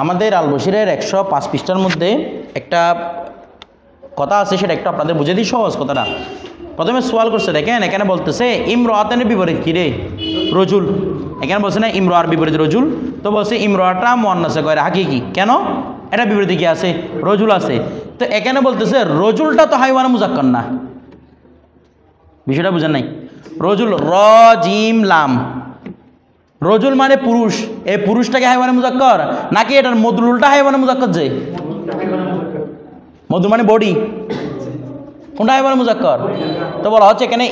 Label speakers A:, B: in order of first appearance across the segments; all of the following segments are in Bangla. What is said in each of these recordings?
A: আমাদের আল বশিরের 105 পৃষ্ঠার মধ্যে একটা কথা আছে, সেটা একটু আপনাদের বুঝে দিই সহজ কথাটা। প্রথমে সোয়াল করছে, দেখেন এখানে বলতেছে ইমরাতানের বিপরীত কী রে? রজুল। এখানে বলছে না ইমরার বিপরীত রজুল, তো বলছে ইমরাটা মুয়ান্নাসে গয়রে হাকিকি। কেন? এটা বিপরীতে কি আছে? রজুল আছে। তো এখানে বলতেছে রজুলটা তো হাইওয়ানে মুজাক্কার না। বিষয়টা বুঝেন নাই? রজুল র জিম লাম, রজুল মানে পুরুষ। এই পুরুষটাকে হাইওয়ানে মুজাক্কার, নাকি এটার মদলুলটা হাইওয়ানে মুজাক্কার? যে মধু মানে বডি, কোনটা হাইওয়ানে মুজাক্কার? তো বলা হচ্ছে এখানে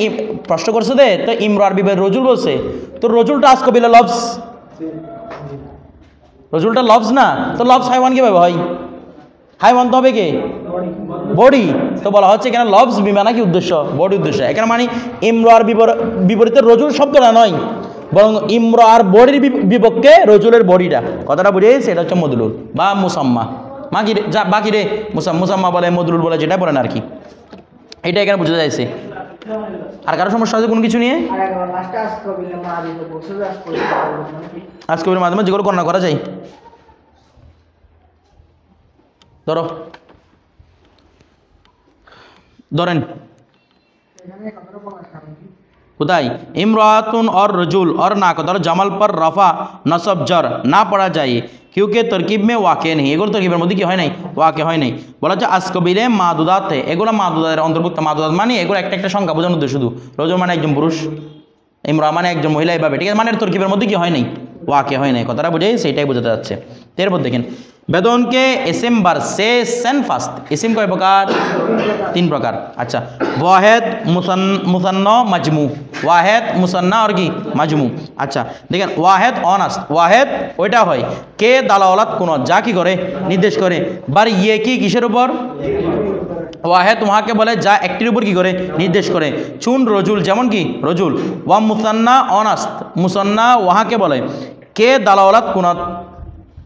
A: প্রশ্ন করছে দে, তো ইমরার বিপরীত রজুল বলছে, তো রজুলটা আজ কবিলা লফজ, রজুলটা লফজ না, তো লফজ হাইওয়ান কিভাবে হয়? হাইওয়ান তো হবে কে? বডি। তো বলা হচ্ছে এখানে লফজ বিমানা কি উদ্দেশ্য? বডি উদ্দেশ্য। এখানে মানে ইমরার বিপরীতে রজুল শব্দটা নয়, বরং ইমরার বডির বিপক্ষে রজুলের বডিটা। কথাটা বুঝে গেছে? এটা হচ্ছে মদলুল বা মুসাম্মা। বাকি রে মুসাম্মা বলে, মদলুল বলে, যেটা বলেন আর কি, এটা এখানে বুঝে যাচ্ছে। আর কারো সমস্যা আছে কোনো কিছু নিয়ে? আজ কবির মাধ্যমে যেগুলো গণনা করা যায়, ধরেন কোথায় इमरातुन और रजुल और ना को ধরো জামাল पर रफा नसब जर না পড়া যায়, क्योंकि तरकीब में वाक़े नहीं, এগুলো তরকিবের মধ্যে কি হয় নাই? ওয়াকে হয় নাই। বলা হচ্ছে আসকবিলে মাদুদাত, এগুলো মাদুদাতের অন্তর্ভুক্ত। মাদুদাত মানে এগুলো একটা একটা সংখ্যা বোঝানোর উদ্দেশ্য শুধু। রজুল মানে একজন পুরুষ, ইমরা মানে একজন মহিলা, এইভাবে, ঠিক আছে? মানে তরকিবের মধ্যে কি হয় নাই? ওয়াকে হয় নাই। কথাটা বুঝে সেটাই বোঝাতে যাচ্ছে। এরপর দেখেন বেদন কে এসিম বার সে সেন ফাস্ট, এসিম কয় প্রকার? 3 প্রকার। আচ্ছা, ওয়াহেদ মুসান্না মাজমু, ওয়াহেদ মুসান্না আর কি মাজমু। আচ্ছা দেখেন ওয়াহেদ অনাস্ত, ওয়াহেদ ওইটা হয় কে দালাওয়ালাত কোন, যা কি করে? নির্দেশ করে। বার ইয়ে কি কিসের উপর? ওয়াহেদ ওয়াকে বলে যা একটির উপর কি করে? নির্দেশ করে। চুন রজুল, যেমন কি রজুল। ওয়া মুসান্না অনাস্ত, মুসান্না ওয়াকে বলে কে দালাওয়ালাত কোন,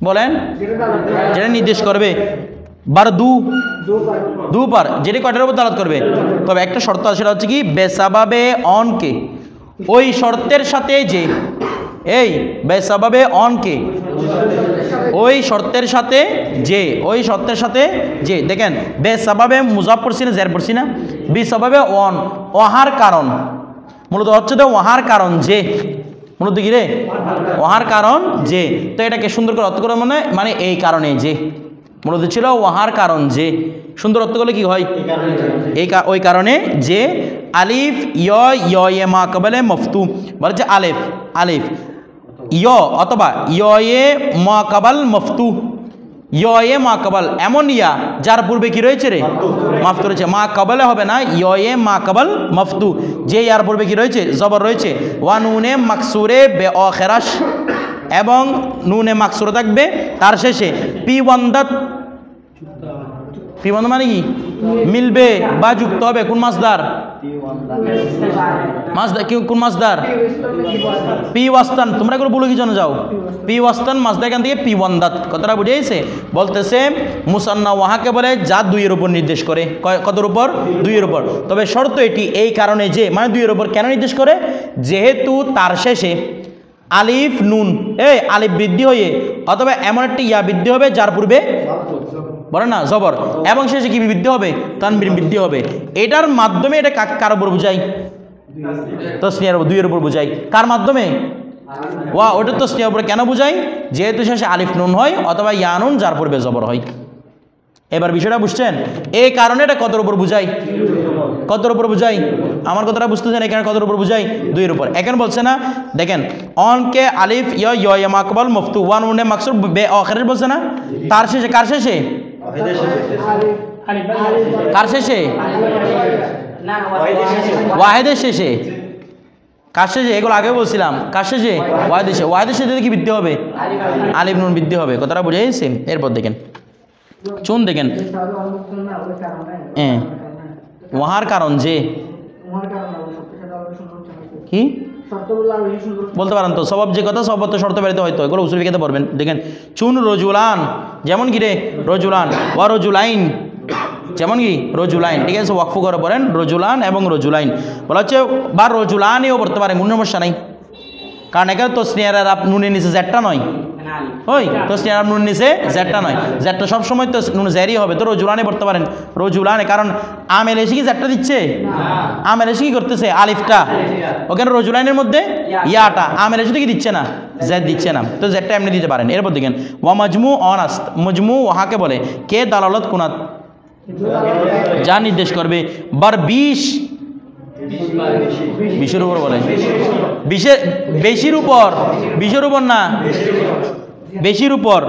A: বলেন যেটা নির্দেশ করবে। বার দু পার, যেটি কয়টার উপর দালাত করবে? তবে একটা শর্ত আছে, সেটা হচ্ছে কি বেসাবাবে অনকে, ওই শর্তের সাথে যে, এই বেসাবাবে অনকে, ওই শর্তের সাথে যে, ওই শর্তের সাথে যে। দেখেন বেসাবাবে মুজাফ পড়ছি না, জের পড়ছি না? বেসাবাবে অন, ওহার কারণ, মূলত হচ্ছে তো ওহার কারণ যে, মূলত কি রে? ওহার কারণ যে। তো এটাকে সুন্দর করে অর্থ করে মানে এই কারণে যে, মূলত ছিল ওহার কারণ যে। সুন্দর অর্থ করলে কি হয়? ওই কারণে যে। আলিফ ইয়ে মা কবলে মফতু, বলে যে আলিফ আলিফ ইয় অথবা ইয়ে মা কাবাল মফতু, ইয়ে মা কাবাল এমন ইয়া যার পূর্বে কি রয়েছে রে? মাফতু রয়েছে। মা কাবালে হবে না, ইয়ে মা কাবাল মফতু, যে ইয়ার পূর্বে কি রয়েছে? জবর রয়েছে। ওয়া নুনে মাকসুরে বে আখিরাশ, এবং নুনে মাকসুরে থাকবে তার শেষে। পি ওয়ান্দাত, পি ওয়ান্দাত মানে কি? মিলবে বা যুক্ত হবে। কোন মাসদার? মাসদার কোন মাসদার? পি ওয়াস্তান। তোমরা এগুলো বলে কি জন্য যাও? পি ওয়াস্তান মাসদার, এখান থেকে পি ওয়ান্দাত। কথাটা বুঝে গেছে? বলতেছে মুসান্না ওয়াহাকে বলে যা 2 এর উপর নির্দেশ করে। কতর উপর? 2 এর উপর। তবে শর্ত এটি এই কারণে যে, মানে 2 এর উপর কেন নির্দেশ করে? যেহেতু তার শেষে আলিফ নুন আলিফ বৃদ্ধি হয়ে অথবা এমন একটি ইয়া বৃদ্ধি হবে যার পূর্বে বলে না জবর, এবং শেষে কি বৃদ্ধি হবে? তানবির বৃদ্ধি হবে। এটার মাধ্যমে এটা কার উপর বুঝাই? তাসনিয়ার 2 এর উপর বুঝাই। কার মাধ্যমে? ওয়া, ওটা তাসনিয়ার উপরে কেন বুঝাই? যেহেতু শেষে আলিফ নুন হয় অথবা ইয়া নুন যার পূর্বে জবর হয়। এবার বিষয়টা বুঝছেন? এই কারণে এটা কতর উপর বুঝাই? কতর উপর বুঝাই? আমার কথাটা বুঝতেছেন? এখানে কতর উপর বুঝাই? 2 এর উপর। এখানে বলছে না, দেখেন অনকে আলিফ ইয়ে মাকবাল মফতু, ওয়ান উনে মাকসুর বে আখির বলছে না? তার শেষে, কার শেষে? কার শেষে? ওয়াহিদের শেষে। কার শেষে? এগুলো আগে বলছিলাম। কার শেষে? ওয়াহিদের শেষে। ওয়াহিদের শেষে কি বৃদ্ধি হবে? আলিফ নুন বৃদ্ধি হবে। কথাটা বুঝে গেছে? এরপর দেখেন চুন, দেখেন ওহার কারণ যে, কি বলতে পারেন তো? সবাব যে কথা, সবাব তো শর্ত বেরিতে হয়তো, এগুলো উসুল ফিকাতে পড়বেন। দেখেন চুন রজুলান, যেমন কি রে? রজুলান। ওয়া রজুলাইন, যেমন কি? রজুলাইন। ঠিক আছে, ওয়াকফু করে পড়েন রজুলান এবং রজুলাইন। বলা হচ্ছে বা রজুলানিও পড়তে পারেন, কোনো সমস্যা নাই, কারণ এখানে তো স্নেহার নুনের নিচে জেটটা নয়, ওই তসনিয়া নুন নিচে জেডটা নয়, জেডটা সবসময় তো নুন জেরই হবে, তো রজুলানে পড়তে পারেন, রজুলানে, কারণ আমেল এসে কি জেডটা দিচ্ছে, আমেল এসে কি করতেছে আলিফটা, ওখানে রজুলাইনের মধ্যে ইয়াটা, আমেল এসে কি দিচ্ছে না, জেড দিচ্ছে না, তো জেডটা এমনি দিতে পারেন। এরপর দেখেন ওয়া মজমু অনাস্ত, মজমু ওহাকে বলে কে দালালত কুনাত, যা নির্দেশ করবে, বার 20 উপর বলে, 20 উপর, 20 উপর না, 20 উপর,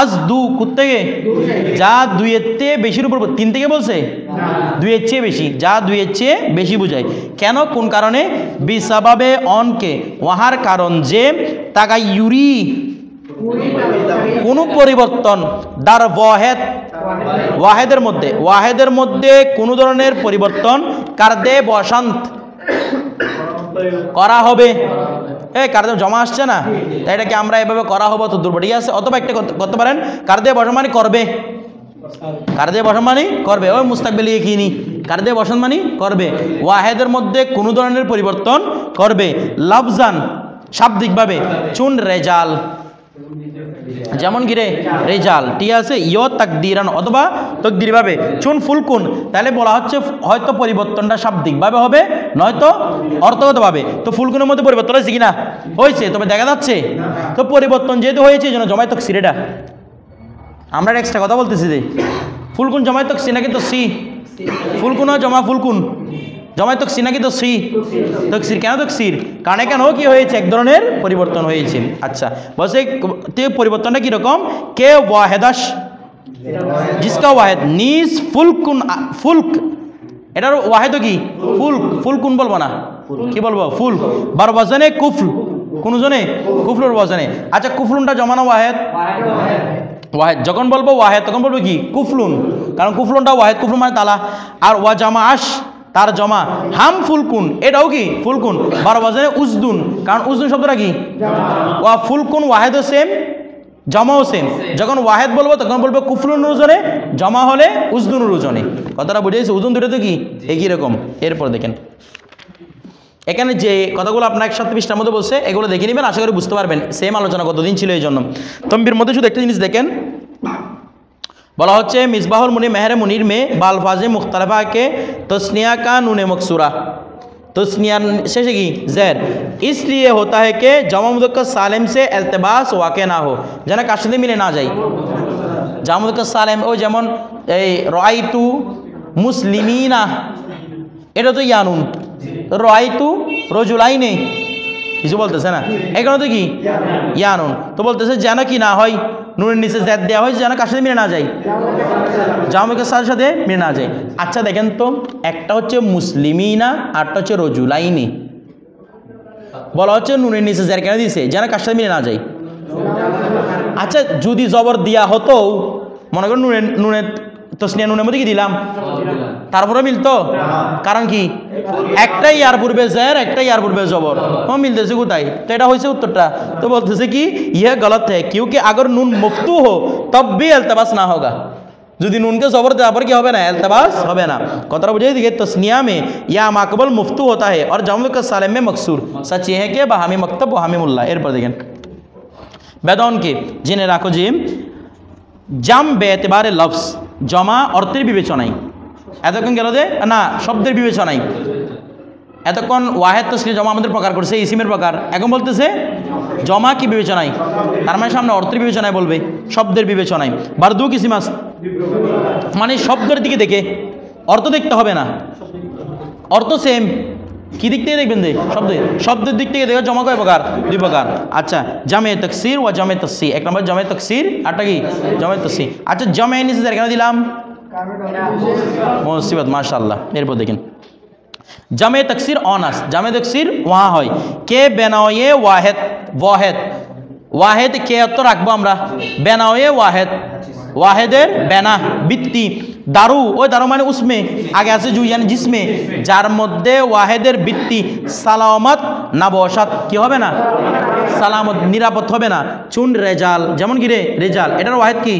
A: আজ দু থেকে যা 2-এর চেয়ে বেশির উপর, 3 থেকে বলছে 2-এর চেয়ে বেশি, যা 2-এর চেয়ে বেশি বোঝায়। কেন, কোন কারণে, বিসাবাবে অনকে, ওয়াহার কারণ যে তাগাইয়ুরি কোনো পরিবর্তন, দার ওয়াহেদ ওয়াহেদের মধ্যে কোনো ধরনের পরিবর্তন কারদে বসন্ত করা হবে, কারদে জমা আসছে না, তাই এটাকে আমরা এভাবে করা হবে তো দুর্বল, ঠিক আছে। অথবা একটা করতে পারেন কারদে বসন মানে করবে, কারদে বসন মানে করবে, ওই মুস্তাকবিল ইয়াকিনি, কারদে বসন মানে করবে, ওয়াহেদের মধ্যে কোনো ধরনের পরিবর্তন করবে, লফজান শাব্দিকভাবে, চুন রেজাল, যেমন গিরে রেজাল, ঠিক আছে, ইয় তাকদিরান অথবা তকদিরভাবে, চুন ফুলকুন, তাহলে বলা হচ্ছে হয়তো পরিবর্তনটা শাব্দিকভাবে হবে, নয়তো অর্থগতভাবে। তো ফুলকুনের মধ্যে পরিবর্তন হয়েছে কিনা, হয়েছে, তবে দেখা যাচ্ছে, তো পরিবর্তন যেহেতু হয়েছে এই জন্য জমায় তকসির, এটা আমরা এক্সট্রা কথা বলতেছি যে ফুলকুন জমায় তকসির নাকি তো সি, ফুলকুন জমা ফুলকুন জমায় তকসির নাকি তো সি তকসির, কেন তকসির, কারণে কেন কি হয়েছে, এক ধরনের পরিবর্তন হয়েছে। আচ্ছা বলছে পরিবর্তনটা কীরকম, কে ওয়াহেদাস জিসকা ওয়াহেদ নিজ ফুলকুন, ফুলক এটার ওয়াহেদও কি ফুলক, ফুলকুন বলবো না, কি বলবো ফুলক, বার ওয়াজনে কুফল, কোন জনে কুফলুর ওয়াজনে। আচ্ছা কুফলুনটা জমানো ওয়াহেদ, ওয়াহেদ যখন বলবো ওয়াহেদ তখন বলবো কি কুফলুন, কারণ কুফলুনটা ওয়াহেদ, কুফলুন মানে তালা, আর ওয়া জামা আশ তার জমা, হাম ফুলকুন এটাও কি ফুলকুন, বার ওয়াজনে উজদুন, কারণ উজদুন শব্দটা কি ওয়া ফুলকুন, ওয়াহেদও সেম জমাও সেম, যখন ওয়াহেদ বলবো তখন বলবো কুফলুনুর ওজনে, জমা হলে উজদুনুর ওজনে, কথাটা বুঝেছি, ওজন দুটো তো কি একই রকম। এরপর দেখেন এখানে যে কথাগুলো আপনার একসাথে পৃষ্ঠার মধ্যে বলছে এগুলো দেখে নেবেন, আশা করি বুঝতে পারবেন, সেম আলোচনা কতদিন ছিল এই জন্য। তম্বির মধ্যে শুধু একটা জিনিস দেখেন, বলা হচ্ছে মিসবাহুল মুনি মেহরে মুনির মে বালফাজে মুখতালিফা কে तस्निया का नून मकसूरा, तस्निया शेष की जैर इसलिए होता है कि जमा मुज़क्कर सालिम से इल्तिबास वाक़ ना हो, যেন কার সাথে মিলে না যায়, জামা মুযাক্কার সালিম, ওই যেমন এই রাআইতু মুসলিমিনা, এটা তো ইয়ানুন, রাআইতু রজুলাইনি, কিছু বলতেছে না, এখানে তো কি ইয়ানুন, তো বলতেছে যেন কি না হয়, নুনের নিচে জেদ দেওয়া হয় যেন কার সাথে মিলে না যায়, জামা মুযাক্কার সাথে মিলে না যায়। আচ্ছা দেখেন তো, একটা হচ্ছে মুসলিমিনা আরটা হচ্ছে রজুলাইনি, বলা হচ্ছে নুনের নিচে জের কেন দিয়েছে, যেন কার সাথে মিলে না যায়। আচ্ছা যদি জবর দেওয়া হতো, মনে করুন নুনের তসনিয়া নুনের মধ্যে কি দিলাম, তারপরে মিলতো, কারণ কি একটাই ইয়ার পূর্বে জের, একটাই ইয়ার পূর্বে জবর, মিলতেছে কোথায়, তো এটা হয়েছে উত্তরটা। তো বলতেছে কি ইয়ে গলত है क्योंकि अगर नून मफ्तू हो तब भी इल्तिबास ना होगा, যদি নুনকে জবর দেওয়ার পর কি হবে না, इल्तिबास হবে না। কথাটা বুঝে দিকে तस्निया में या माकबल मुफ्तू होता है और जाम मुज़क्कर सालिम में मकसूर, सच ये है कि बहामी मकतब बहामी मुल्ला। এরপর দেখেন বেদনকে জেনে রাখো যে জাম বেএতিবারে লফজ, জমা অর্থের বিবেচনায়, এতক্ষণ গেল যে না শব্দের বিবেচনায়, এতক্ষণ ওয়াহেদ তসনিয়া জমা আমাদের প্রকার করছে ইসিমের প্রকার, এখন বলতেছে জমা কি বিবেচনায়, তার মানে সামনে অর্থের বিবেচনায় বলবে, শব্দের বিবেচনায়। বারদু কিসিমাস মানে শব্দের দিকে দেখে, অর্থ দেখতে হবে না, অর্থ সেম, কি দিক থেকে দেখবেন যে শব্দের দিক থেকে দেখো, জমা কয় প্রকার, 2 প্রকার। আচ্ছা জামে তাকসির ও জামে তাসসি, এক নম্বর জামে তাকসির, আরটা কি জামে তাসসি। আচ্ছা জামে নিচে কেন দিলাম, মুসিবত, মাশাআল্লাহ। এরপর দেখেন জামে তাকসির অনাস, জামে তাকসির ওয়া হয় কে বেনায়ে ওয়াহেদ, ওয়াহেদ ওয়াহেদ কে তো রাখবো আমরা, বেনায়ে ওয়াহেদ, ওয়াহেদের বেনা ভিত্তি, দারু, ওই দারু মানে উসমে আগে আছে জু, ইয়ানি জিসমে, যার মধ্যে ওয়াহেদের ভিত্তি সালামত নাবসাত কি হবে না, সালামত নিরাপদ হবে না। চুন রেজাল, যেমন কি রে রেজাল, এটার ওয়াহিদ কি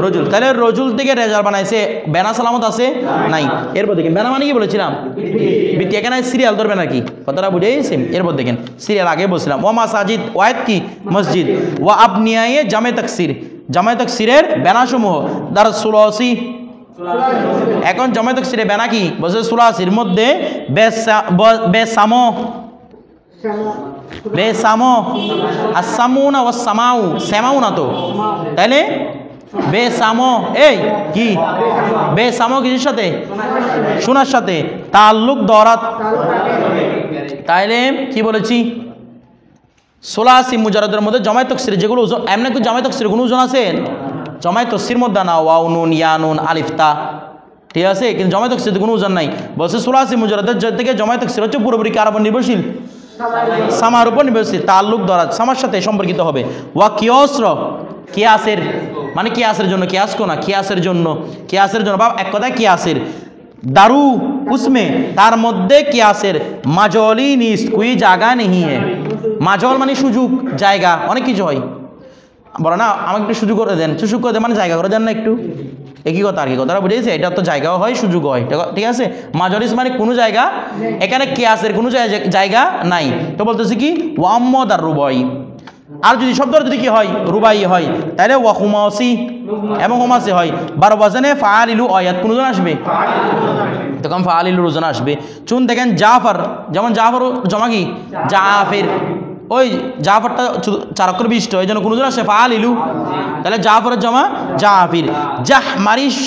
A: রজুল, তাহলে রজুল থেকে রেজাল বানাইছে, বেনা সালামত আছে নাই। এরপর দেখেন বেনা মানে কি বলেছিলাম, বৃত্তি, এখানে সিরিয়াল ধরবে নাকি, কথাটা বুঝেছি। এরপর দেখেন সিরিয়াল আগে বলছিলাম। ওয়া মাসাজিদ ওয়াহিদ কি মসজিদ। ওয়া আবনিয়ায়ে জামে তাকসির, জামে তাকসিরের বেনাসমূহ দার সুলাসি। এখন জামে তাকসিরের বেনা কি বলছে সুলাসির মধ্যে বেসামো, বেসামো আর সামুনা ও সামাউ, সামাউ না তো, তাইলে বেসামো এই কি বেসামো কিছুর সাথে, শোনার সাথে, তাল্লুক দরাত, তাইলে কি বলেছি সুলাসি মুজারদের মধ্যে জামায়ে তাকসির যেগুলো ওজন, এমনি একটু জামায়ে তাকসির কোনো ওজন আছে, জামায়ে তাকসির মধ্যে না ওয়াও নুন ইয়া নুন আলিফ তা, ঠিক আছে, কিন্তু জামায়ে তাকসির কোনো ওজন নাই। বলছে সুলাসি মুজারদের থেকে জামায়ে তাকসির হচ্ছে পুরোপুরি কার উপর নির্ভরশীল, সামার উপর নির্ভরশীল, তাল্লুক দরাজ সামার সাথে সম্পর্কিত হবে। ওয়া কিয়সর, কিয়াসের মানে কিয়াসের জন্য, কিয়াস কো না কিয়াসের জন্য, কিয়াসের জন্য বা এক কথায় কিয়াসের, দারু উসমে তার মধ্যে কিয়াসের, মাজলি নিস কোই জায়গা নেই হ্যাঁ, মাজল মানে সুযোগ জায়গা, অনেক কিছু হয়, বলো না আমাকে একটু সুযোগ করে দেন, সুযোগ করে দেন মানে জায়গা করে দেন না একটু, একই কথা আর কি, কথাটা বুঝেছে, এটা তো জায়গাও হয় সুযোগ হয়, ঠিক আছে। মাজলিস মানে কোনো জায়গা, এখানে কিয়াসের কোনো জায়গা নাই, তো বলতেছে কি ওয়াম্মদ আর রুবাই, আর যদি শব্দ যদি কি হয় রুবাই হয় তাহলে ওয়া হুমাসি এবং হুমাসি হয়। বার ওয়াজনে ফাআলিলু আয়াত কোন ওজন আসবে, তখন ফাআলিলুর ওজন আসবে। চুন দেখেন জাফর, যেমন জাফর জমা কি জাফের, ওই জাফরটা 4 অক্ষর বিশিষ্ট, এই জন্য কোন ওজন আসে ফাআলিলু, তাহলে জাফরের জমা জাফির। জাহমারিশ,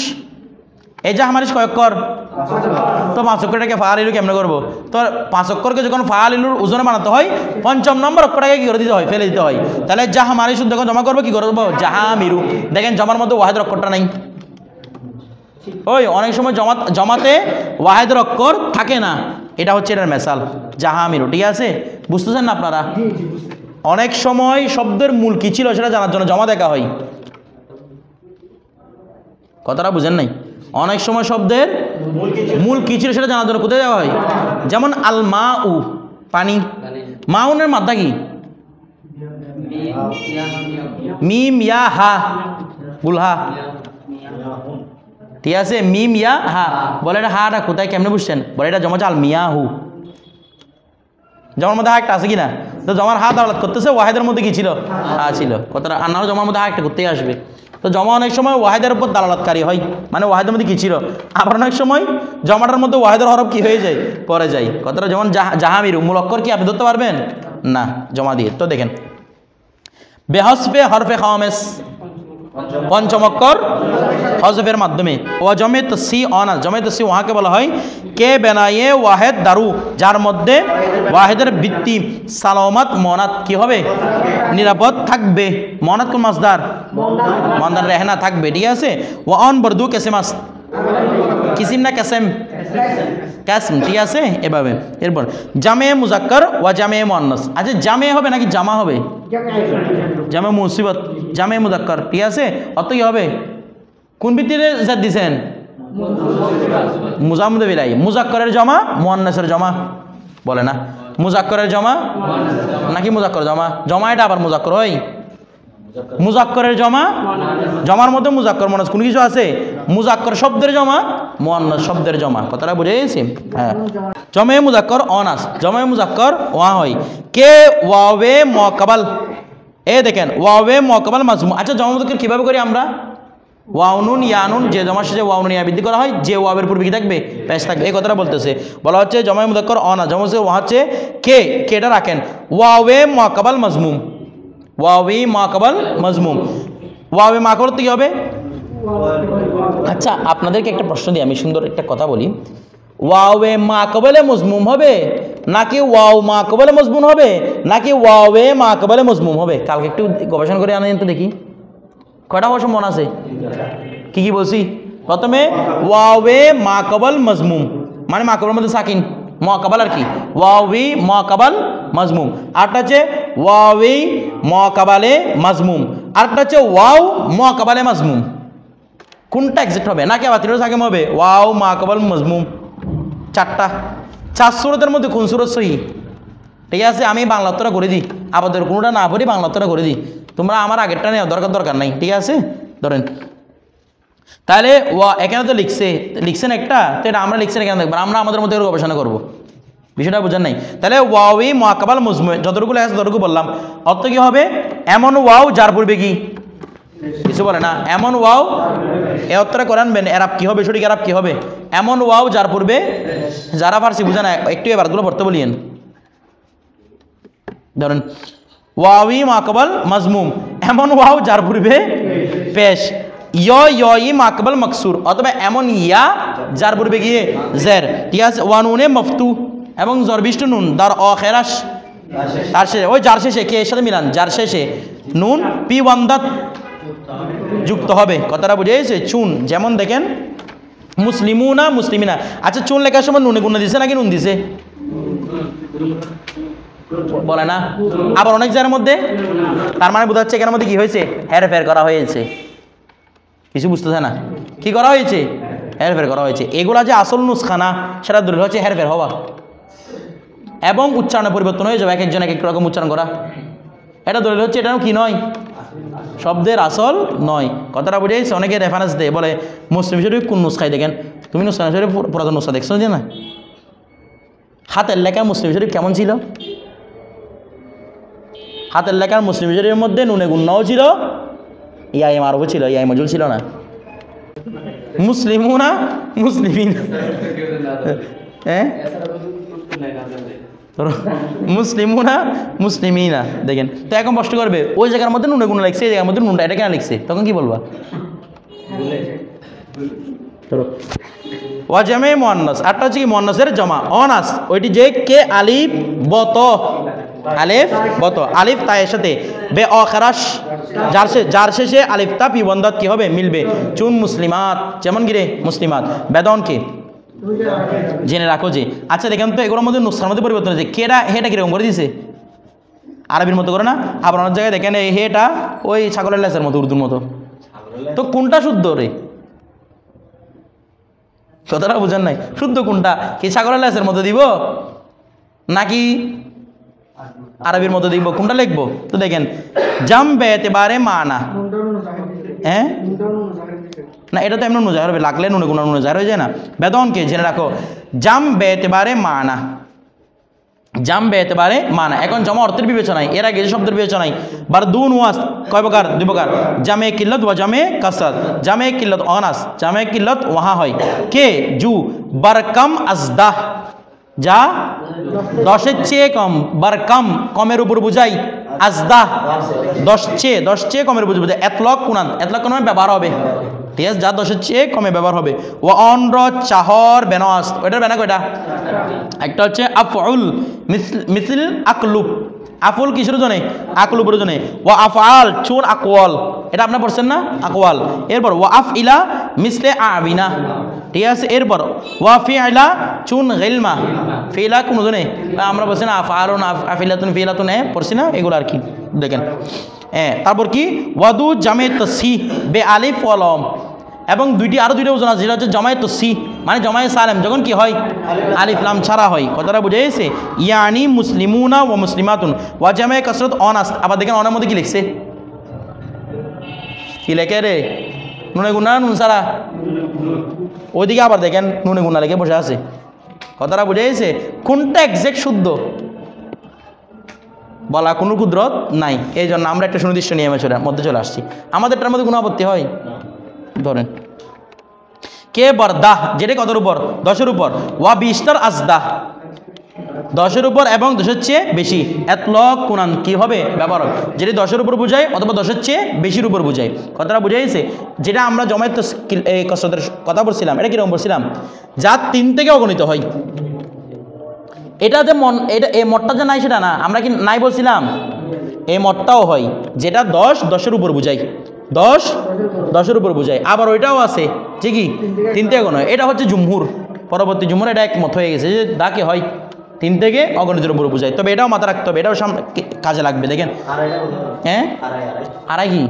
A: এই জাহমারিশ কয় অক্ষর, তো 5 অক্ষরটাকে ফাআলিলু কেমনে করবো, তো 5 অক্ষরকে যখন ফাআলিলুর ওজনে বানাতে হয় 5ম নম্বর অক্ষরটাকে কি করে দিতে হয়, ফেলে দিতে হয়, তাহলে জাহমারিশ যখন জমা করবো কি করবো জাহামিরু। দেখেন জমার মধ্যে ওয়াহিদের অক্ষরটা নাই, ওই অনেক সময় জমাতে ওয়াহিদের অক্ষর থাকে না, এটা হচ্ছে এটার মেসাল জাহামিরু, ঠিক আছে, বুঝতেছেন না আপনারা। অনেক সময় শব্দের মূল কি ছিল সেটা জানার জন্য জমা দেখা হয়, কথাটা বুঝেন নাই, অনেক সময় শব্দের মূল কি ছিল সেটা জানার জন্য কোথায় যাওয়া হয়, যেমন আল মা উ পানি, মাউনের মাত্রা কি মিম ইয়া হা বুলহা, ঠিক আছে, মিম ইয়া হা, বলে এটা হাটা কোথায় কেমনে বুঝছেন, বলে এটা জমা আল মিয়া হু, জমার মধ্যে হা একটা আছে কিনা, তো জমার হাত আলাদা করতেছে, ওয়াহিদের মধ্যে কি ছিল হা ছিল, কথাটা আন্নারও জমার মধ্যে হা একটা করতেই আসবে, তো জমা অনেক সময় ওয়াহিদের উপর দালালাতকারী হয়, মানে ওয়াহিদের মধ্যে কি ছিল, আবার অনেক সময় জমাটার মধ্যে ওয়াহিদের হরফ কি হয়ে যায় পরে যায়, কথাটা যেমন জাহামিরু মূল অক্ষর কি আপনি ধরতে পারবেন না জমা দিয়ে। তো দেখেন বেহসফে হরফে খামেস, পঞ্চম অক্ষর হজফের মাধ্যমে। ও জমে তসি অনাস, জমে তসি ওয়াকে বলা হয় কে বেনায়ে ওয়াহেদ দারু, যার মধ্যে ওয়াহেদের ভিত্তি সালামত মনাত কি হবে নিরাপদ থাকবে, মনাত কোন মাসদার, মনাত রেহনা থাকবে, ঠিক আছে। ও অন বরদু কেসেমাস, কিসিম না কাসেম, কাসম, ঠিক আছে এভাবে। এরপর জামে মুজাক্কার ওয়া জামে মুআন্নাস, আচ্ছা জামে হবে নাকি জামা হবে, জামে মুসিবত জামে মুজাক্কার, ঠিক আছে, অত কি হবে কোন ভিত্তিতে জাত দিবেন, মুজাম্মদ বিলাই, মুজাক্কারের জমা মুআন্নাসের জমা, বলে না মুজাক্কারের জমা নাকি মুজাক্কার জমা, জমা এটা আবার মুজাক্কার হয়, মুজাক্করের জমা, জমার মধ্যে মুজাক্কর মুআন্নাস কোন কিছু আছে, মুজাক্কর শব্দের জমা মুআন্নাস শব্দের জমা, কথাটা বুঝে গেছি। হ্যাঁ জমে মুজাক্কর অনাস, জমে মুজাক্কর ওয়া হয় কে ওয়াবে মুআক্কাবাল, এ দেখেন ওয়াবে মুআক্কাবাল মাজমু। আচ্ছা জমা মুজাক্কর কিভাবে করি আমরা, ওয়াউনুন ইয়ানুন, যে জমার শেষে ওয়াউনুন ইয়া বৃদ্ধি করা হয়, যে ওয়াবের পূর্বে কি থাকবে পেশ থাকবে, এই কথাটা বলতেছে, বলা হচ্ছে জমা মুজাক্কর অনাস, জমা মুজাক্কর ওয়া হচ্ছে কে, কেটা রাখেন ওয়াবে মুআক্কাবাল মাজমুম, ওয়াবে মুআক্কাবাল মাজমুম, ওয়াবে মুআক্কাবাল কি হবে। আচ্ছা আপনাদেরকে একটা প্রশ্ন দিই, আমি সুন্দর একটা কথা বলি, ওয়াবে মুআক্কাবালে মাজমুম হবে নাকি ওয়াও মুআক্কাবালে মাজমুম হবে নাকি ওয়াবে মুআক্কাবালে মাজমুম হবে, কালকে একটু গবেষণা করে আনেন তো দেখি কয়টা অবশ্য মনে আছে, কি কি বলছি, প্রথমে ওয়াবে মুআক্কাবাল মাজমুম মানে মুআক্কাবালের মধ্যে সাকিন, মুআক্কাবাল আর কি ওয়াবি মুআক্কাবাল মাজমুম, আরটা হচ্ছে ওয়াবি মুআক্কাবালে মাজমুম, আরটা হচ্ছে ওয়াও মুআক্কাবালে মাজমুম, কোনটা এক্সাক্ট হবে নাকি আবার তিনটা সাকিম হবে, ওয়াও মুআক্কাবাল মাজমুম, চারটা, 4 সূরাতের মধ্যে কোন সূরা সহিহ, ঠিক আছে, আমি বাংলা উত্তরটা করে দিই, আপাতত কোনোটা না পড়ি বাংলা উত্তরটা করে দিই, তোমরা আমার আগেরটা নেওয়া দরকার নাই, ঠিক আছে। ধরেন তাহলে এখানে তো লিখছেন একটা, তো এটা আমরা লিখছেন এখানে দেখবেন, আমরা আমাদের মধ্যে গবেষণা করবো, বিষয়টা বোঝেন নাই। তাহলে ওয়াওই মুআক্কাবাল মুজমু যতটুকু লেখা আছে ততটুকু বললাম, অর্থ কি হবে, এমন ওয়াও যার পূর্বে কি কিছু বলে না, এমন ওয়াও এ অর্থটা করে আনবেন, এরাব কি হবে, সঠিক এরাব কি হবে, এমন ওয়াও যার পূর্বে, যারা ফার্সি বুঝে না একটু এবারগুলো পড়তে বলিয়েন। ধরেন ওয়াওই মুআক্কাবাল মাজমুম, এমন ওয়াও যার পূর্বে পেশ, ই মাকবাল মকসুর, অথবা এমন ইয়া যার পূর্বে গিয়ে জের, ঠিক আছে। ওয়ানুনে মফতু, এবং জরবিষ্ট নুন দার অখেরাস, তার শেষে ওই যার শেষে কে এর সাথে মিলান, যার শেষে নুন পি ওয়ান্দাত যুক্ত হবে, কথাটা বুঝে গেছে। চুন যেমন দেখেন মুসলিমুনা মুসলিমিনা, আচ্ছা চুন লেখার সময় নুনে গুণ দিছে নাকি নুন দিছে বলে না, আবার অনেক জায়গার মধ্যে, তার মানে বোঝা যাচ্ছে এখানের মধ্যে কি হয়েছে, হেরফের করা হয়েছে, কিছু বুঝতেছে না, কি করা হয়েছে, হেরফের করা হয়েছে। এগুলা যে আসল নুসখানা সেটা দলিল হচ্ছে হেরফের হওয়া, এবং উচ্চারণের পরিবর্তন হয়ে যাবে, এক একজন এক এক রকম উচ্চারণ করা, এটা দলিল হচ্ছে এটা কি নয়, শব্দের আসল নয়, কথাটা বুঝেছে। অনেকে রেফারেন্স দেয়, বলে মুসলিম শরীফ কোন নুসখায় দেখেন, তুমি নুসখান শরীফ পুরাতন নুসখা দেখছো যে না, হাতের লেখা মুসলিম শরীফ কেমন ছিল, হাতের লেখার মুসলিম শরীফের মধ্যে নুনে গুন্নাও ছিল, ইয়াই মারুফও ছিল, ইয়াই মজুল ছিল না, মুসলিমুনা মুসলিমিন, হ্যাঁ মুসলিমুনা মুসলিমিনা, দেখেন তো এখন কষ্ট করবে, ওই জায়গার মধ্যে নুনে গুণ লিখছে, এই জায়গার মধ্যে নুনটা এটা কেন লিখছে, তখন কি বলবা, ওয়াজামে মুআন্নাস, আরটা হচ্ছে কি মুআন্নাসের জমা, অনাস ওইটি যে কে আলিফ বত, আলিফ বত, আলিফ তায়ের সাথে বে অখরাস, যার শেষে আলিফ তা পিবন্দাত কি হবে মিলবে, চুন মুসলিমাত, যেমন গিরে মুসলিমাত, বেদন কে জেনে রাখো যে। আচ্ছা দেখেন তো এগুলোর মধ্যে নুসখার মধ্যে পরিবর্তন হয়েছে, কেটা হেটা কিরকম করে দিছে, আরবির মতো করে না, আবার অনেক জায়গায় দেখেন এই হেটা ওই ছাগলের লেসের মতো, উর্দুর মতো, তো কোনটা শুদ্ধ রে, কথাটা বুঝেন নাই, শুদ্ধ কোনটা, কি ছাগলের লেসের মতো দিব নাকি আরবির মতো দিব, কোনটা লিখবো, তো দেখেন জাম বেতেবারে মানা, হ্যাঁ না এটা তো এমন নুজাহির হবে, লাগলে নুনে গুণা নুজাহির হয়ে যায় না, বেদনকে জেনে রাখো, জাম বেতেবারে মানা, জাম বেতেবারে মানা, এখন জমা অর্থের বিবেচনায়, এর আগে যে শব্দের বিবেচনায়, বার দুন ওয়াস কয় প্রকার, দুই প্রকার, জামে কিল্লত ওয়া জামে কাসরাত, জামে কিল্লত অনাস, জামে কিল্লত ওয়াহা হয়, কে জু বারকাম আজদাহ, যা 10-এর চেয়ে কম, বারকাম কমের উপর বুঝাই, আজদাহ 10 চেয়ে কমের উপর বুঝাই, এতলক কুনান, এতলক কুনান ব্যবহার হবে, ঠিক আছে, যা 10-এর চেয়ে কমে ব্যবহার হবে। ও অনর চাহর বেনাস, ওইটার বেনা কয়টা, একটা হচ্ছে আফউল মিসল আকলুব, আফুল কিসের জন্য, আকলুবের জন্য, ও আফআল চুন আকওয়াল, এটা আপনারা পড়ছেন না আকওয়াল, এরপর ও আফইলা মিসলে আবিনা, ঠিক আছে, এরপর ওয়া ফিআলা চুন গিলমা, ফিলা কোন জন্য, আমরা বলছি না আফআলুন আফিলাতুন ফিলাতুন, পড়ছি না এগুলো আর কি, দেখেন তারপর কি ওয়াদু জামে তসি বে আলিফ ওয়া লাম, এবং আরো দুইটা ওজন আছে, যেটা হচ্ছে জমায়ে তসি মানে জমায়ে সালেম, যখন কি হয় আলিফ লাম ছাড়া হয়, কথাটা বুঝে গেছে, ইয়ানি মুসলিমুনা ওয়া মুসলিমাতুন, ওয়া জামায়ে কাসরাত অনাস, আবার দেখেন অনের মধ্যে কি লিখছে, কি লেখে রে, নুনে গুণা নুন ছাড়া, ওইদিকে আবার দেখেন নুনে গুণা লেখে বসে আছে, কথাটা বুঝে গেছে, কোনটা এক্সাক্ট শুদ্ধ বলা কোনো কুদরত নাই, এই জন্য আমরা একটা সুনির্দিষ্ট নিয়মের মধ্যে চলে আসছি, আমাদেরটার মধ্যে কোনো আপত্তি হয়, ধরেন কে বরদাহ, যেটা কতর উপর, 10-এর উপর, ওয়া বিস্তার আজদাহ, 10-এর উপর এবং 10-এর চেয়ে বেশি, এতলক কুনান কি হবে ব্যবহার হবে, যেটা 10-এর উপর বোঝায় অথবা 10-এর চেয়ে বেশির উপর বোঝায়, কথাটা বুঝে গেছে। যেটা আমরা জমায়েত এই কসরতের কথা বলছিলাম, এটা কিরকম বলছিলাম, যা 3 থেকে অগণিত হয়, এটা যে এটা এই মতটা যে নাই সেটা না, আমরা কি নাই বলছিলাম, এই মতটাও হয়, যেটা 10-10-এর উপর বোঝায়, 10-10-এর উপর বোঝায়, আবার ওইটাও আছে ঠিকই 3 থেকে নয়, এটা হচ্ছে জুমহুর, পরবর্তী জুমহুর এটা একমত হয়ে গেছে যে দাকে হয় 3 থেকে অগণিতের উপর বোঝায়, তবে এটাও মাথা রাখতে হবে, এটাও সামনে কাজে লাগবে, দেখেন হ্যাঁ আড়াই কি,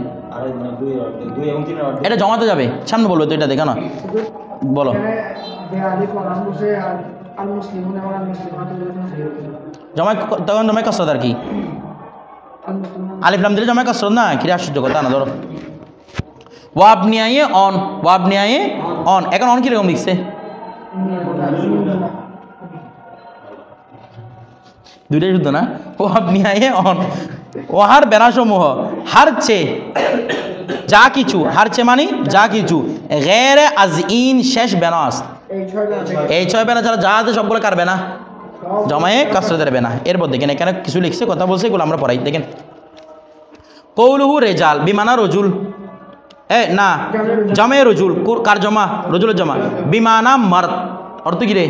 A: এটা জমাতে যাবে সামনে বলবে তো, এটা দেখো না বলো, জমায় তখন জমায় কসরত আর কি আলিফ লাম দিলে জমায় কসরত না কি আশ্চর্য কথা না ধরো ওয়াব নিয়ে আইয়ে অন ওয়াব নিয়ে আইয়ে অন এখন অন কিরকম লিখছে দুইটাই শুদ্ধ না ওয়াব নিয়ে আইয়ে অন ওহার বেনাসমূহ হার চেয়ে যা কিছু হার চেয়ে মানে যা কিছু গেরে আজইন শেষ বেনাস এই 6 বেনা যারা যা আছে সবগুলো কারবে না জমায়ে কাসরাতের বেনা এরপর দেখেন এখানে কিছু লিখছে কথা বলছে এগুলো আমরা পড়াই দেখেন কৌলুহু রেজাল বিমানা রজুল না জমে রজুল কার জমা রজুলের জমা বিমানা মার্দ অর্থ কি রে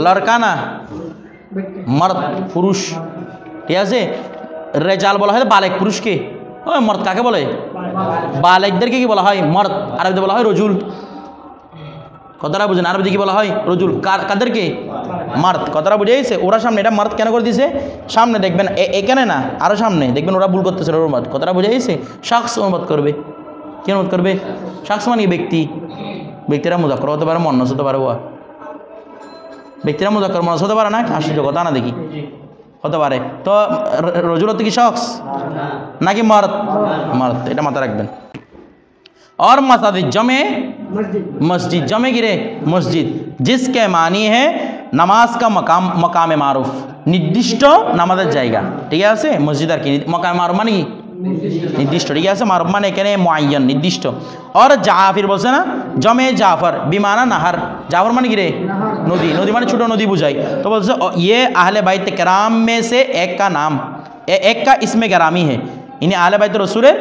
A: লড়কা না মার্দ পুরুষ ঠিক আছে রেজাল বলা হয় বালেক পুরুষকে ওই মর্দ কাকে বলে বালেকদেরকে কি বলা হয় মর্দ আরবিতে বলা হয় রজুল কথাটা বুঝেন আরবিতে কি বলা হয় রজুল কাদেরকে মার্দ কথাটা বুঝে গেছে ওরা সামনে এটা মার্দ কেন করে দিয়েছে সামনে দেখবেন এখানে না আরও সামনে দেখবেন ওরা ভুল করতেছে অনুবাদ কথাটা বুঝে গেছে শাখস অনুবাদ করবে কি অনুবাদ করবে শাখস মানে ব্যক্তিরা মুজাক্কর হতে পারে মন্নস হতে পারে ওয়া ব্যক্তিরা মুজাক্কর মন্নস হতে পারে না আশ্চর্য কথা না দেখি হতে পারে তো রজুল হতে কি শখস নাকি মার্দ মার্দ এটা মাথা রাখবেন और मसाजिद जमे मस्जिद जमे गिरे मस्जिद जिसके मानी है नमाज का मकाम मारूफ निर्दिष्ट नामाजेर जायगा ठीक है मस्जिद और कि मकाम मारूफ मानी निर्दिष्ट ठीक है मारूफ माने एखाने मुआय्यन निर्दिष्ट और जाफिर बोलছে ना जमे जाफर बिमाना नहर जाफर माने गिरे नदी नदी माने छोटो नदी बुझाई तो बोलছে ये अहले बैत किराम में से एक का नाम एक का इसमें गिरामी है इन्हें अहले बैत रसूलेर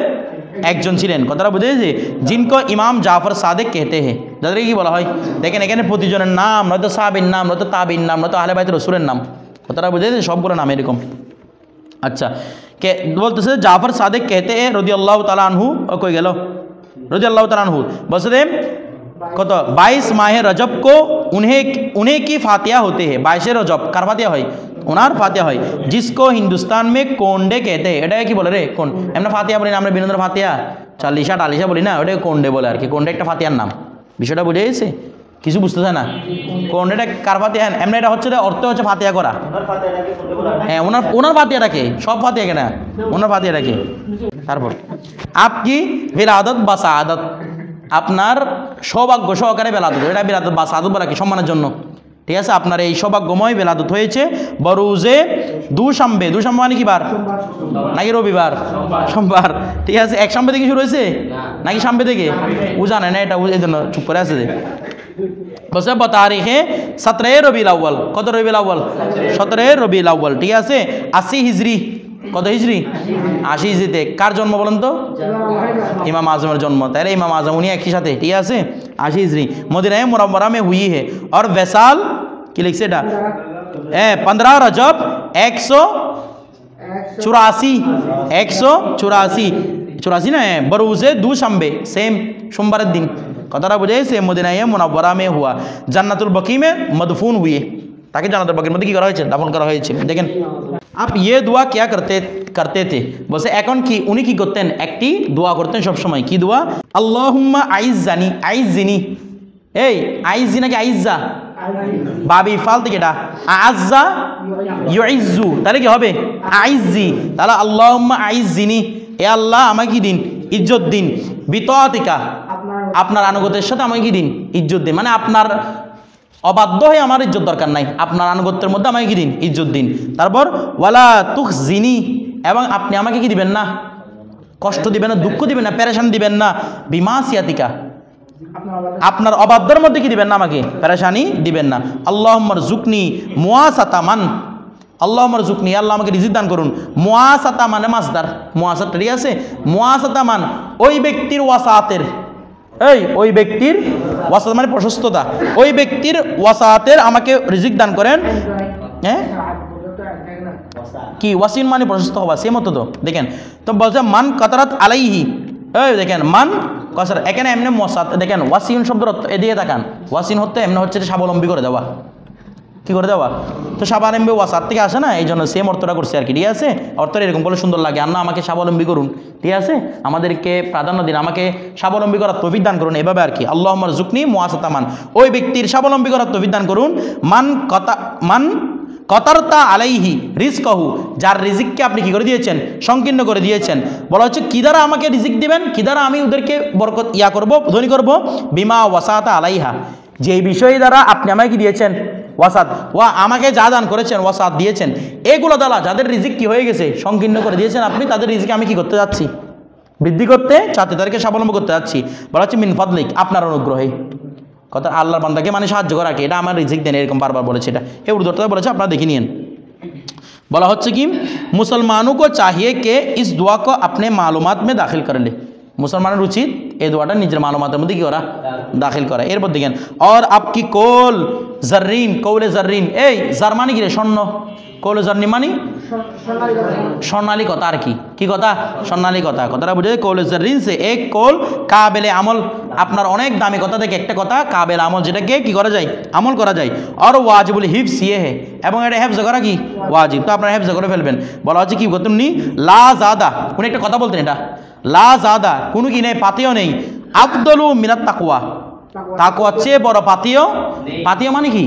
A: একজন ছিলেন কথাটা বুঝেছি जिनको इमाम जाफर सादिक कहते हैं যাদেরকে কি বলা হয় দেখেন এখানে প্রতিজনের নাম নয়তো সাহাবীর নাম নয়তো তাবিঈর নাম নয়তো আহলে বাইত রাসূলের নাম কথাটা বুঝেছি সবগুলো নাম এরকম अच्छा কে বলতেছে জাফর সাদিক कहते हैं রাদিয়াল্লাহু তাআলা আনহু কই গেল রাদিয়াল্লাহু তাআলা আনহু বলছে কত 22 মাহে রজব को उन्हें की फातिहा होते हैं 22 রজব কার ফাতিহা হয় ওনার ফাতিহা হয় जिसको हिंदुस्तान में कोंडे कहते हैं এটা কি বলে রে কোন আমরা ফাতিহা বলি না আমরা বিনন্দের ফাতিহা চালিশা টালিশা বলি না ওটা কোন্ডে বলে আর কি কোন্ডে একটা ফাতিহার নাম বিষয়টা বুঝে গেছে কিছু বুঝতেছে না কোন্ডেটা কার ফাতিহা এমনি এটা হচ্ছে অর্থ হচ্ছে ফাতিহা করা হ্যাঁ ওনার ফাতিহাটাকে সব ফাতিহা না ওনার ফাতিহাটাকে তারপর আপকি বিলাদত বা সাআদত আপনার সৌভাগ্য সহকারে বেলাদত এটা বিলাদত বা সাআদত বলা কি সম্মানের জন্য ঠিক আছে আপনার এই সৌভাগ্যময় বেলাদত হয়েছে বরুজে দুশাম্বে মানে কি বার নাকি রবিবার সোমবার ঠিক আছে এক সাম্বে থেকে শুরু হয়েছে নাকি সাম্বে থেকে ও জানে না এটা এই জন্য চুপ করে আছে যে বলছে তারিখে 17 রবিউল আউয়াল কত রবিউল আউয়াল 17 রবিউল আউয়াল ঠিক আছে 80 হিজরি কত হিজরি 80 হিজরিতে কার জন্ম বলেন তো ইমাম আজমের জন্ম তাহলে ইমাম আজম উনি একই সাথে ঠিক আছে 80 হিজরি মদিনায়ে মুনাওয়ারা में हुई है और वैसाल কি লিখছে এটা 15 রজব 184 না বরুজে দুশাম্বে সেম সোমবারের দিন কথাটা বুঝে সে মদিনায়ে মুনাওয়ারা में हुआ জান্নাতুল বকি में मदफून हुए ताकि জান্নাতুল বকির মধ্যে কি করা হয়েছে দাফন করা হয়েছে দেখেন आप ये दुआ क्या करते थे বলছে এখন কি উনি কি করতেন একটি দোয়া করতেন সব সময় কি দোয়া আল্লাহুম্মা আইজ্জিনি এই আইজ্জি নাকি আইজ্জা বাবি ফাল থেকে এটা আজ্জা ইউইজ্জু তাহলে কি হবে আইজ্জি তাহলে আল্লাহুম্মা আইজ্জিনি এ আল্লাহ আমাকে দিন ইজ্জত দিন বিতাআতিকা আপনার আনুগত্যের সাথে আমাকে দিন ইজ্জত দিন মানে আপনার অবাধ্য হয়ে আমার ইজ্জত দরকার নাই আপনার আনুগত্যের মধ্যে আমাকে কি দিন ইজ্জত দিন তারপর ওয়ালা তুখজিনি এবং আপনি আমাকে কি দিবেন না কষ্ট দিবেন না দুঃখ দিবেন না পেরেশান দিবেন না বিমাসিয়াতিকা আপনার অবাধ্যের মধ্যে কি দিবেন না আমাকে পেরেশানি দিবেন না আল্লাহুম্মা রযুকনি মুওয়াসাতামান আল্লাহুম্মা রযুকনি আল্লাহ আমাকে রিজিক দান করুন মুওয়াসাতা মানে মাসদার মুওয়াসাত ঠিক আছে মুওয়াসাতামান ওই ব্যক্তির ওয়াসাতের ওই ব্যক্তির ওয়াসাত মানে প্রশস্ততা ওই ব্যক্তির ওয়াসাতের আমাকে রিজিক দান করেন হ্যাঁ কি ওয়াসিন মানে প্রশস্ত হওয়া সে মতো তো দেখেন তো বলছে মান কাতারাত আলাইহি দেখেন মান কসর এখানে এমনি ওয়াসাত দেখেন ওয়াসিন শব্দের অর্থ এদিকে তাকান ওয়াসিন হতে এমনি হচ্ছে স্বাবলম্বী করে দেওয়া কী করে দেওয়া। তো স্বাবলম্বী ওয়াসাত থেকে আসে না, এই জন্য সেম অর্থটা করছে আর কি, ঠিক আছে। অর্থটা এরকম বলে সুন্দর লাগে, আর না আমাকে স্বাবলম্বী করুন, ঠিক আছে, আমাদেরকে প্রাধান্য দিন, আমাকে স্বাবলম্বী করার তৌফিক দান করুন, এভাবে আর কি। আল্লাহুম্মা রযুকনি মুওয়াসাতামান, ওই ব্যক্তির স্বাবলম্বী করার তৌফিক দান করুন। মান কতারতা আলাইহি রিজকাহু, যার রিজিককে আপনি কি করে দিয়েছেন, সংকীর্ণ করে দিয়েছেন। বলা হচ্ছে কি দ্বারা আমাকে রিজিক দিবেন, কি দ্বারা আমি ওদেরকে বরকত করব, ধনী করব। বিমা ওয়াসাতা আলাইহা, যে বিষয় দ্বারা আপনি আমাকে কি দিয়েছেন, ওয়াসাত, আমাকে যা দান করেছেন, ওয়াসাত দিয়েছেন, এগুলো দ্বারা যাদের রিজিক কি হয়ে গেছে, সংকীর্ণ করে দিয়েছেন আপনি, তাদের রিজিক আমি কি করতে যাচ্ছি, বৃদ্ধি করতে চাচ্ছি, তাদেরকে স্বাবলম্বী করতে যাচ্ছি। বলা হচ্ছে মিন ফাদলিক, আপনার অনুগ্রহে। কথা আল্লাহর বান্দাকে মানে সাহায্য করা কি, এটা আমার রিজিক দেন, এরকম বারবার বলেছে, এটা এই উর্দুটা বলেছে, আপনারা দেখে নিন। বলা হচ্ছে কি মুসলমানों को चाहिए कि इस दुआ को अपने मालूमात में दाखिल कर ले, মুসলমানের উচিত এই দোয়াটা নিজের মালুমাতের মধ্যে কি করা, দাখিল করা। এরপর দেখেন और आपकी कौल जर्रीन, कौल जर्रीन, এই জার মানে কি রে, স্বর্ণ, কৌল জর্নি মানে স্বর্ণালী কথা, আর কি, কি কথা, স্বর্ণালী কথা। কথাটা বুঝে, কৌল জর্রিন সে এক কৌল কাবেলে আমল, আপনার অনেক দামি কথা থেকে একটা কথা কাবেল আমল, যেটাকে কি করা যায়, আমল করা যায়। আর ওয়াজিবুল হিফজ ইয়ে হে, এবং এটা হেফজ করা কি ওয়াজিব, তো আপনারা হেফজ করে ফেলবেন। বলা হচ্ছে কি করতেন, লা জাদা, উনি একটা কথা বলতেন, এটা লা জাদা, কোনো কি নেই, পাতিও নেই, আফদলু মিনাত তাকওয়া, তাকওয়ার চেয়ে বড় পাতিও, পাতিও মানে কি,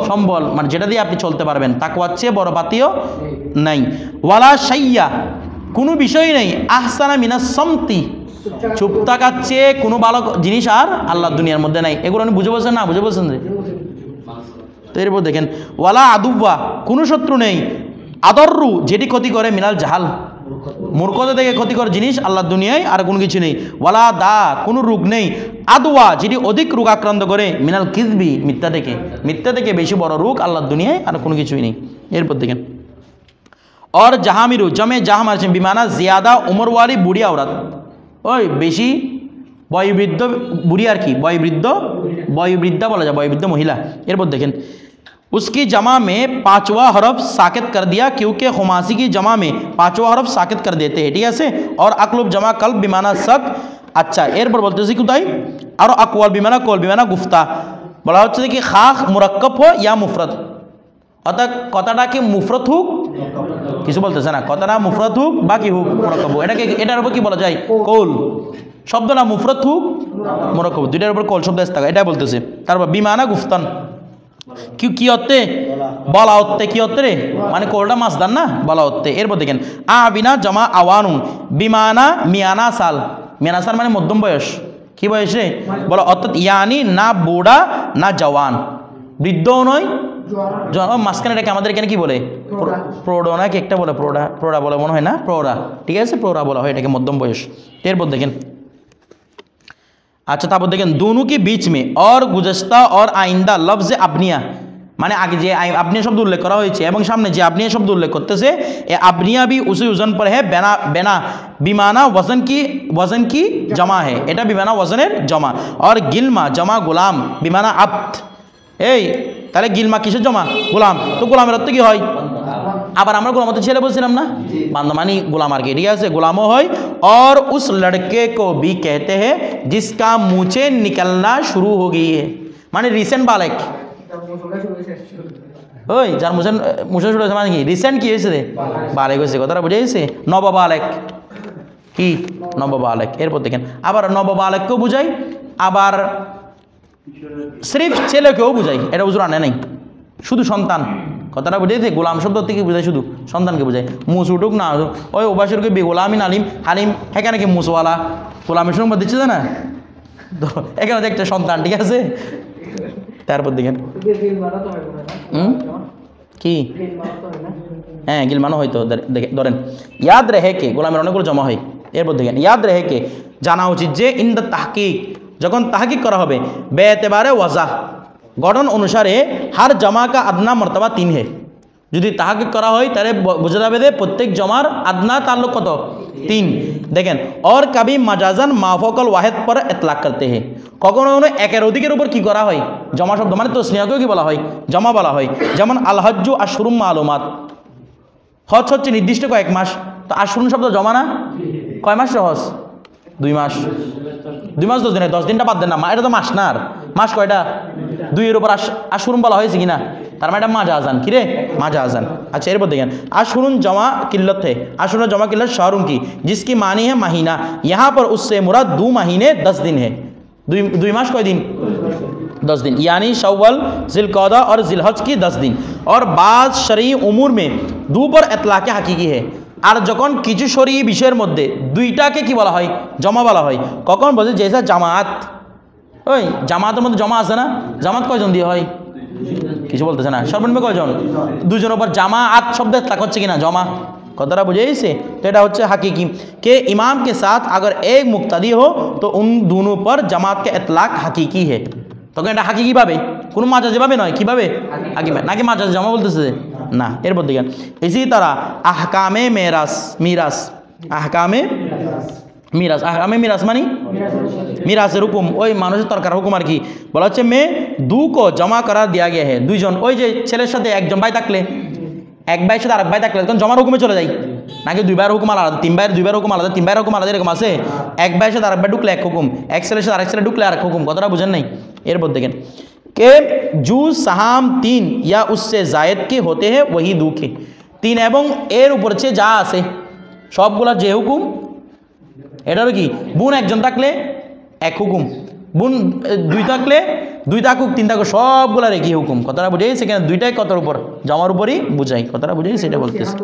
A: সম্বল, মানে যেটা দিয়ে আপনি চলতে পারবেন, তাকওয়ার চেয়ে বড় পাতিও নাই। ওয়ালা শাইয়া, কোনো বিষয় নেই, আহসানা মিনাস সামতি, চুপ থাকার চেয়ে কোনো ভালো জিনিস আর আল্লাহর দুনিয়ার মধ্যে নাই। এগুলো আপনি বুঝে বলছেন না, বুঝে বলছেন যে। তো এরপর দেখেন ওয়ালা আদুব্বা, কোনো শত্রু নেই, আদর্রু, যেটি ক্ষতি করে, মিনাল জাহাল, মূর্খতা থেকে ক্ষতিকর জিনিস আল্লাহর দুনিয়ায় আর কোনো কিছু নেই। ওয়ালা দা, কোনো রোগ নেই, আদওয়া, যেটি অধিক রোগ আক্রান্ত করে, মিনাল কিজবি, মিথ্যা থেকে, মিথ্যা থেকে বেশি বড় রোগ আল্লাহর দুনিয়ায় আর কোনো কিছুই নেই। এরপর দেখেন और জাহামিরু, জমে জাহা মারছেন, বিমানা জিয়াদা উমরওয়ালি বুড়ি আওরাত, ওই বেশি বয়োবৃদ্ধ বুড়ি আর কি, বয়োবৃদ্ধা বলা যায়, বয়োবৃদ্ধ মহিলা। এরপর দেখেন उसकी जमा में पांचवा हरफ साकित कर दिया, क्योंकि खुमासी की जमा में पांचवा हरफ साकित कर देते हैं, ठीक है। और अकलुब जमा कल्ब बिमाना सक, अच्छा एरपर बोलते हैं कोথায়, और अकवाल बिमाना कौल बिमाना गुफ्ता। বলা হচ্ছে কি খাখ মুরাক্কাব हो या मुफरद, অর্থাৎ কথাটা কি মুফরদ হোক, কিছু বলতেছে না, কথাটা মুফরদ হোক বা কি হোক মুরাক্কাব হোক, এটাকে এটার উপর কি বলা যায়, কৌল শব্দটা মুফরদ হোক মুরাক্কাব, দুইটার উপর কৌল শব্দ আসে, এটা বলতেছে। তারপর বিমানা গুফতান, কি অর্থে, বলা অর্থে, কি অর্থে রে, মানে কোলটা মাছদার না, বলা অর্থে। এরপর দেখেন আবিনা জমা আওয়ানুন, বিমানা মিয়ানা সাল, মিয়ানা সাল মানে মধ্যম বয়স, কি বয়স রে, বলা অর্থাৎ ইয়ানি না বুড়া না জওয়ান, বৃদ্ধও নয়, মাঝখানে এটাকে আমাদের এখানে কি বলে, প্রৌঢ় না কি একটা বলে, প্রৌঢ়া বলে মনে হয় না, প্রৌঢ়া, ঠিক আছে, প্রৌঢ়া বলা হয় এটাকে, মধ্যম বয়স। এরপর দেখেন अच्छा তারপর দেখেন दोनों के बीच में और गुज़श्ता और आइंदा लफ्ज़ अबनिया, মানে আগে যে আবনিয়া শব্দ উল্লেখ করা হয়েছে এবং সামনে যে আবনিয়া শব্দ উল্লেখ করতেছে, এ আবনিয়া भी उसी वजन पर है, बेना बेना বিমানা वजन की जमा है, এটা বিমানা ওজনের জমা। और गिलमा जमा गुलाम বিমানা আব্দ, এই তাহলে গিলমা কিসের জমা, গোলাম, তো গোলামের অর্থ কি হয়, আবার আমরা গোলাম ছেলে বলছিলাম না, বান্দা মানে গোলাম আর কি, ঠিক আছে, গোলামও হয়। और उस लड़के को भी कहते हैं जिसका मूछें निकलना शुरू हो गई है, মানে রিসেন্ট বালেক, ওই যার মুছে শুরু হয়েছে মানে কি রিসেন্ট কি হয়েছে রে, বালেক হয়েছে, কথাটা বুঝে গেছে, নববালেক কি, নববালেক। এরপর দেখেন আবার নববালেককেও বুঝাই, আবার সিরিফ ছেলেকেও বুঝাই, এটা উজুর আনে নাই, শুধু সন্তান, কথাটা বুঝেছে, গোলাম শব্দ থেকে বোঝায় শুধু সন্তানকে বোঝায়, মুস উঠুক না ওই ওবাসরকে বে গোলামিন আলিম হালিম, এখানে কি মুসওয়ালা গোলামের সঙ্গে দিচ্ছে না, তো এখানে একটা সন্তান, ঠিক আছে। তারপর দেখেন কি, হ্যাঁ গিলমানো হয়তো, ধরেন ইয়াদ রেহে কে, গোলামের অনেকগুলো জমা হয়। এরপর দেখেন ইয়াদ রেহে কে, জানা উচিত যে ইন দ্য তাহকিক, যখন তাহকিক করা হবে, বেএতেবারে ওয়াজাহ, গঠন অনুসারে হার জমা কা আদনা মর্তবা 3 है, যদি তাহকিক করা হয় তাহলে বোঝা যাবে যে প্রত্যেক জমার আদনা তাল্লুক কত, 3। দেখেন और कभी मजाजन माफोकल वाहिद पर इतलाक करते हैं, কখনো কখনো একের অধিকের উপর কি করা হয়, জমা শব্দ মানে তসনিয়াকেও কি বলা হয়, জমা বলা হয়। যেমন আল হজ্জু আশহুরুম মালুমাত, হজ হচ্ছে নির্দিষ্ট কয়েক মাস, তো আশহুরুম শব্দ জমা না, কয় মাস হজ, 2 মাস, 2 মাস 10 দিন, 10 দিনটা বাদ দেন না, এটা তো মাস না, আর মাস কয়টা, দুইয়ের উপর আশুরুন বলা হয়েছে কিনা, তার মানে এটা মাজা আজান কি রে, মাজা আজান। আচ্ছা এরপর দেখেন আশুরুন জমা किल्लत है, आशुरा जमा किल्लत शाहरुन की जिसकी मानी है महीना, यहाँ पर उससे मुराद 2 महीने 10 दिन है। दुई मास कय दिन 10 दिन, यानी शव्वल जिलकौदा और जिलहज की 10 दिन। और बाज़ शरई उमूर में 2 पर इतलाक़ हकीकी है। আর যখন কিছু শরঈ বিষয়ের মধ্যে দুইটাকে কি বলা হয়, জমা বলা হয়। কখন বলছে যেসা জামাত, ওই জামাতের মধ্যে জমা আছে না, জামাত কয়জন দিয়ে হয়, কিছু বলতেছে না, সর্বনিম্ন কয়জন, দুজনের উপর জামাত শব্দ ইতলাক হচ্ছে কিনা, জমা, কথাটা বুঝে গেছে। তো এটা হচ্ছে হাকিকি के इमाम के साथ अगर एक मुक्तदी हो तो उन दोनों पर जमात के इतलाक हकीकी है। তখন এটা হাকিকি ভাবে, কোনো মাজাজি ভাবে নয়, কীভাবে হাকিকি নাকি মাজাজি জমা বলতেছে না। এরপর দেখেন ইসি তারা আহকামে মিরাস, আহকামে মিরাস মানে মিরাসের হুকুম, ওই মানুষের তরকার হুকুম আর কি। বলা হচ্ছে মে 2 को জমা করা দেওয়া গিয়া হে, দুইজন, ওই যে ছেলের সাথে একজন ভাই থাকলে, এক ভাইয়ের সাথে আরেক ভাই থাকলে তখন জমার হুকুমে চলে যায়, নাকি 2 ভাইয়ের হুকুম আলাদা, 3 ভাইয়ের 2 ভাইয়ের হুকুম আলাদা, 3 ভাইয়ের হুকুম আলাদা, এরকম আছে। এক ভাইয়ের সাথে আরেক ভাই ঢুকলে এক হুকুম, এক ছেলের সাথে আরেক ছেলে ঢুকলে আরেক হুকুম, কথাটা বুঝেন নাই। এরপর দেখেন के जू साहाम 3 या उससे जायद के होते हैं वही दुखे, 3 এবং এর উপর চেয়ে যা আছে সবগুলা যে হুকুম, এটারও কি বোন একজন থাকলে এক হুকুম, বোন 2 থাকলে 2 থাকুক 3 থাকুক সবগুলার একই হুকুম, কথাটা বুঝে গেছে। কেন দুইটাই কতর উপর, জমার উপরই বুঝাই, কথাটা বুঝে গেছে, এটা বলতেছে।